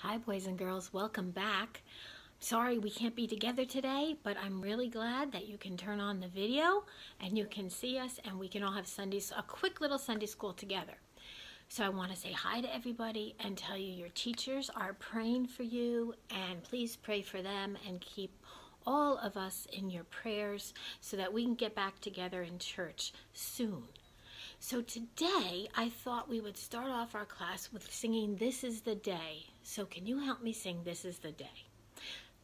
Hi, boys and girls. Welcome back. Sorry we can't be together today, but I'm really glad that you can turn on the video and you can see us and we can all have a quick little Sunday school together. So I want to say hi to everybody and tell you your teachers are praying for you, and please pray for them and keep all of us in your prayers so that we can get back together in church soon. So today, I thought we would start off our class with singing This Is the Day. So can you help me sing This Is the Day?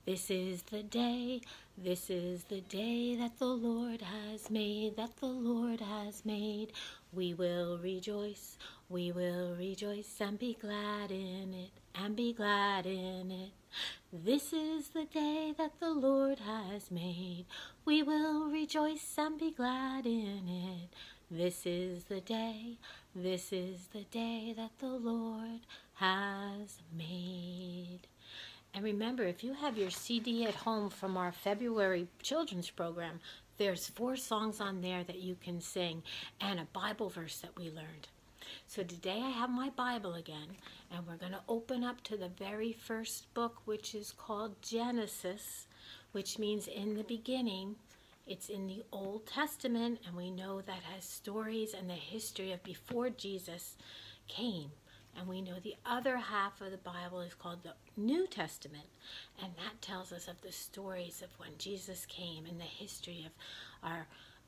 This is the day that the Lord has made, that the Lord has made. We will rejoice and be glad in it, and be glad in it. This is the day that the Lord has made. We will rejoice and be glad in it. This is the day that the Lord has made. And remember, if you have your CD at home from our February children's program, there's 4 songs on there that you can sing and a Bible verse that we learned. So today I have my Bible again, and we're going to open up to the very first book, which is called Genesis, which means in the beginning. It's in the Old Testament, and we know that has stories and the history of before Jesus came. And we know the other half of the Bible is called the New Testament, and that tells us of the stories of when Jesus came and the history of our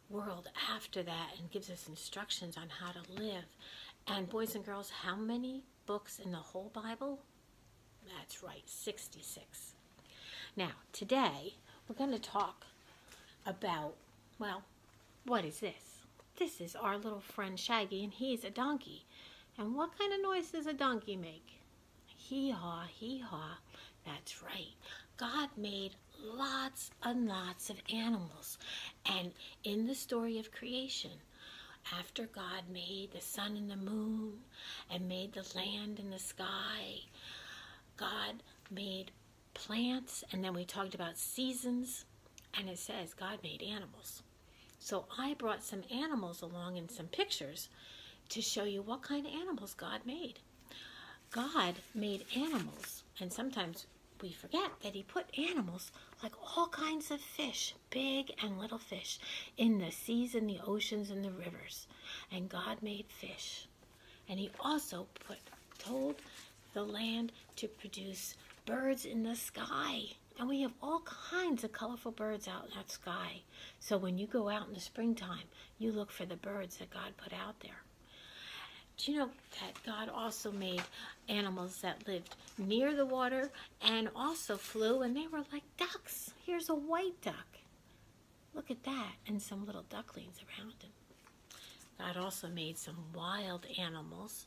world after that, and gives us instructions on how to live. And boys and girls, how many books in the whole Bible? That's right, 66. Now, today, we're going to talk about, well, what is this? This is our little friend Shaggy, and he's a donkey. And what kind of noise does a donkey make? Hee-haw, hee-haw. That's right. God made lots and lots of animals. And in the story of creation, after God made the sun and the moon and made the land and the sky, God made plants, and then we talked about seasons, and it says God made animals. So I brought some animals along and some pictures to show you what kind of animals God made. God made animals, and sometimes we forget that he put animals like all kinds of fish, big and little fish, in the seas and the oceans and the rivers. And God made fish. And he also told the land to produce birds in the sky. And we have all kinds of colorful birds out in that sky. So when you go out in the springtime, you look for the birds that God put out there. Do you know that God also made animals that lived near the water and also flew, and they were like ducks? Here's a white duck. Look at that, and some little ducklings around him. God also made some wild animals,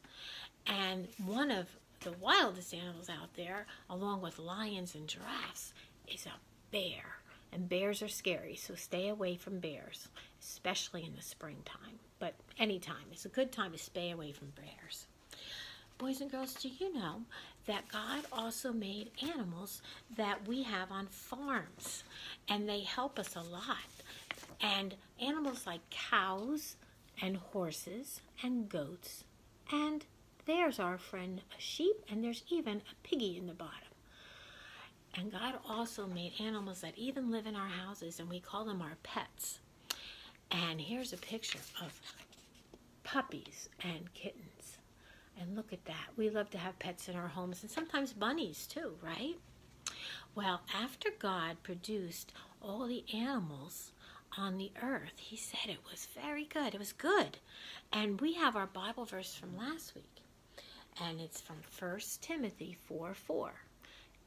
and one of the wildest animals out there, along with lions and giraffes, is a bear. And bears are scary, so stay away from bears, especially in the springtime. But anytime, it's a good time to stay away from bears. Boys and girls, do you know that God also made animals that we have on farms? And they help us a lot. And animals like cows and horses and goats. And there's our friend a sheep, and there's even a piggy in the bottom. And God also made animals that even live in our houses, and we call them our pets. And here's a picture of puppies and kittens. And look at that. We love to have pets in our homes, and sometimes bunnies too, right? Well, after God produced all the animals on the earth, he said it was very good. It was good. And we have our Bible verse from last week, and it's from 1 Timothy 4:4.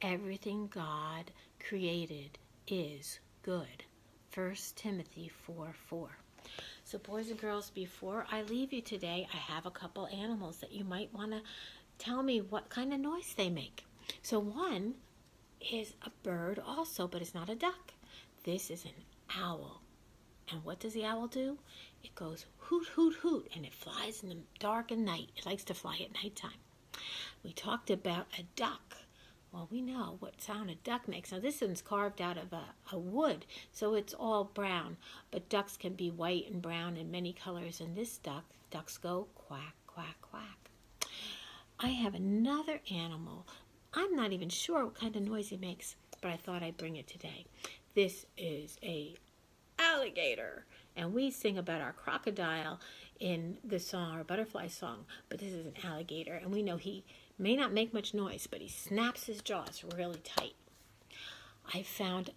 Everything God created is good. 1 Timothy 4:4. So boys and girls, before I leave you today, I have a couple animals that you might want to tell me what kind of noise they make. So one is a bird also, but it's not a duck. This is an owl. And what does the owl do? It goes hoot, hoot, hoot, and it flies in the dark and night. It likes to fly at nighttime. We talked about a duck. Well, we know what sound a duck makes. Now, this one's carved out of a wood, so it's all brown. But ducks can be white and brown in many colors. And this ducks go quack, quack, quack. I have another animal I'm not even sure what kind of noise he makes, but I thought I'd bring it today. This is a alligator, and we sing about our crocodile in the song, our butterfly song, but this is an alligator, and we know he may not make much noise, but he snaps his jaws really tight. I found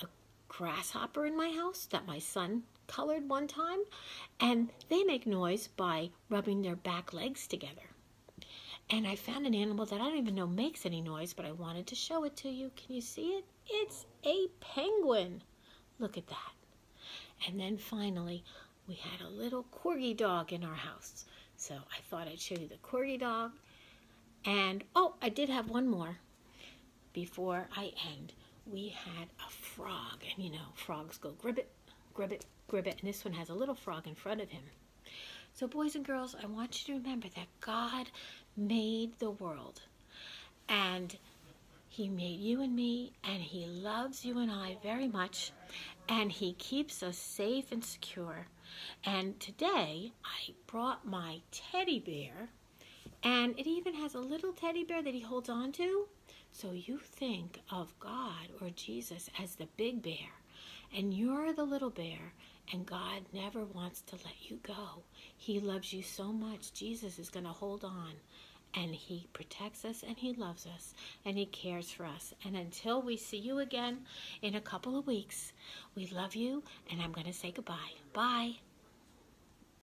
a grasshopper in my house that my son colored one time, and they make noise by rubbing their back legs together. And I found an animal that I don't even know makes any noise, but I wanted to show it to you. Can you see it? It's a penguin. Look at that. And then finally, we had a little corgi dog in our house. So I thought I'd show you the corgi dog. And, oh, I did have one more before I end. We had a frog. And, you know, frogs go gribbet, gribbet, gribbet. And this one has a little frog in front of him. So, boys and girls, I want you to remember that God made the world. And He made you and me, and He loves you and I very much, and He keeps us safe and secure. And today, I brought my teddy bear, and it even has a little teddy bear that he holds on to. So you think of God or Jesus as the big bear, and you're the little bear, and God never wants to let you go. He loves you so much. Jesus is going to hold on. And He protects us, and He loves us, and He cares for us. And until we see you again in a couple of weeks, we love you, and I'm going to say goodbye. Bye.